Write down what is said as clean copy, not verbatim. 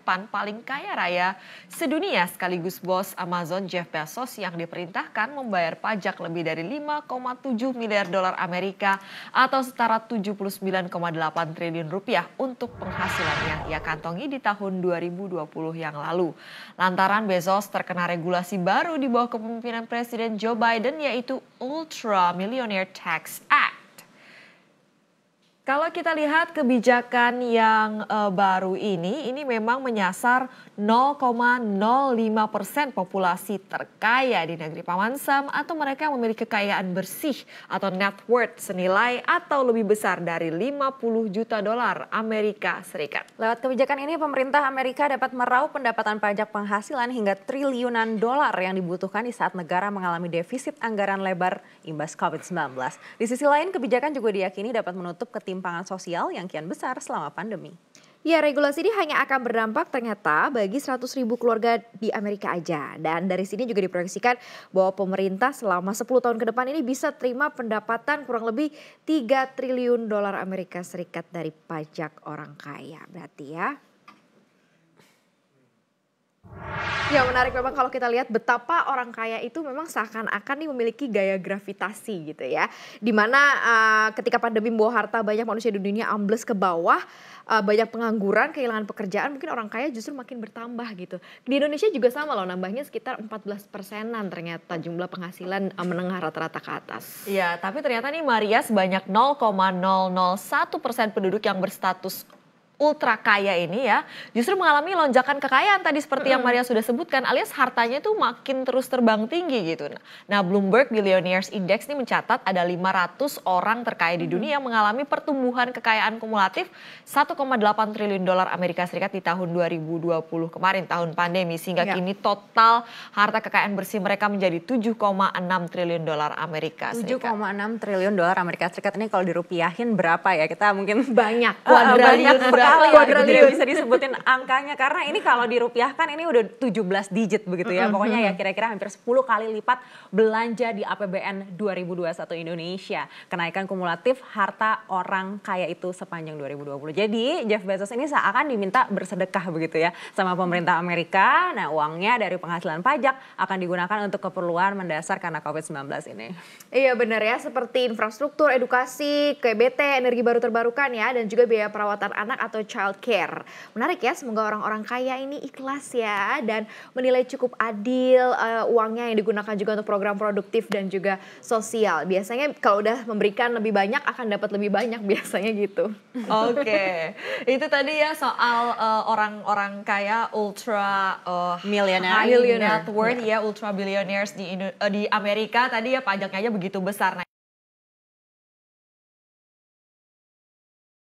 ke-8 paling kaya raya sedunia sekaligus bos Amazon Jeff Bezos yang diperintahkan membayar pajak lebih dari 5,7 miliar dolar Amerika atau setara 79,8 triliun rupiah untuk penghasilannya ia kantongi di tahun 2020 yang lalu. Lantaran Bezos terkena regulasi baru di bawah kepemimpinan Presiden Joe Biden yaitu Ultra Millionaire Tax Act. Kalau kita lihat kebijakan yang baru ini memang menyasar 0,05% populasi terkaya di negeri Paman Sam atau mereka yang memiliki kekayaan bersih atau net worth senilai atau lebih besar dari 50 juta dolar Amerika Serikat. Lewat kebijakan ini pemerintah Amerika dapat meraup pendapatan pajak penghasilan hingga triliunan dolar yang dibutuhkan di saat negara mengalami defisit anggaran lebar imbas COVID-19. Di sisi lain kebijakan juga diyakini dapat menutup ketimpangan sosial yang kian besar selama pandemi. Ya, regulasi ini hanya akan berdampak ternyata bagi 100.000 keluarga di Amerika aja. Dan dari sini juga diproyeksikan bahwa pemerintah selama 10 tahun ke depan ini bisa terima pendapatan kurang lebih 3 triliun dolar Amerika Serikat dari pajak orang kaya. Berarti ya. Ya menarik memang kalau kita lihat betapa orang kaya itu memang seakan-akan nih memiliki gaya gravitasi gitu ya. Dimana ketika pandemi membawa harta banyak manusia di dunia ambles ke bawah, banyak pengangguran, kehilangan pekerjaan, mungkin orang kaya justru makin bertambah gitu. Di Indonesia juga sama loh, nambahnya sekitar 14%-an ternyata jumlah penghasilan menengah rata-rata ke atas. Ya, tapi ternyata nih Maria sebanyak 0,001% penduduk yang berstatus ultra kaya ini ya justru mengalami lonjakan kekayaan tadi seperti yang Maria sudah sebutkan alias hartanya tuh makin terus terbang tinggi gitu. Nah Bloomberg Billionaires Index ini mencatat ada 500 orang terkaya di dunia yang mengalami pertumbuhan kekayaan kumulatif 1,8 triliun dolar Amerika Serikat di tahun 2020 kemarin tahun pandemi sehingga kini total harta kekayaan bersih mereka menjadi 7,6 triliun dolar Amerika Serikat. 7,6 triliun dolar Amerika Serikat ini kalau dirupiahin berapa ya? Kita mungkin banyak kuadriliun bisa disebutin angkanya karena ini kalau dirupiahkan ini udah 17 digit begitu ya. Pokoknya ya kira-kira hampir 10 kali lipat belanja di APBN 2021 Indonesia. Kenaikan kumulatif harta orang kaya itu sepanjang 2020. Jadi Jeff Bezos ini seakan diminta bersedekah begitu ya sama pemerintah Amerika. Nah uangnya dari penghasilan pajak akan digunakan untuk keperluan mendasar karena COVID-19 ini. Iya benar ya, seperti infrastruktur, edukasi, KBT, energi baru terbarukan ya, dan juga biaya perawatan anak atau child care. Menarik ya, semoga orang-orang kaya ini ikhlas ya dan menilai cukup adil uangnya yang digunakan juga untuk program produktif dan juga sosial. Biasanya kalau udah memberikan lebih banyak akan dapat lebih banyak biasanya gitu. Oke, itu tadi ya soal orang-orang kaya ultra millionaire net worth ya ultra billionaires di Amerika tadi ya pajaknya aja begitu besar.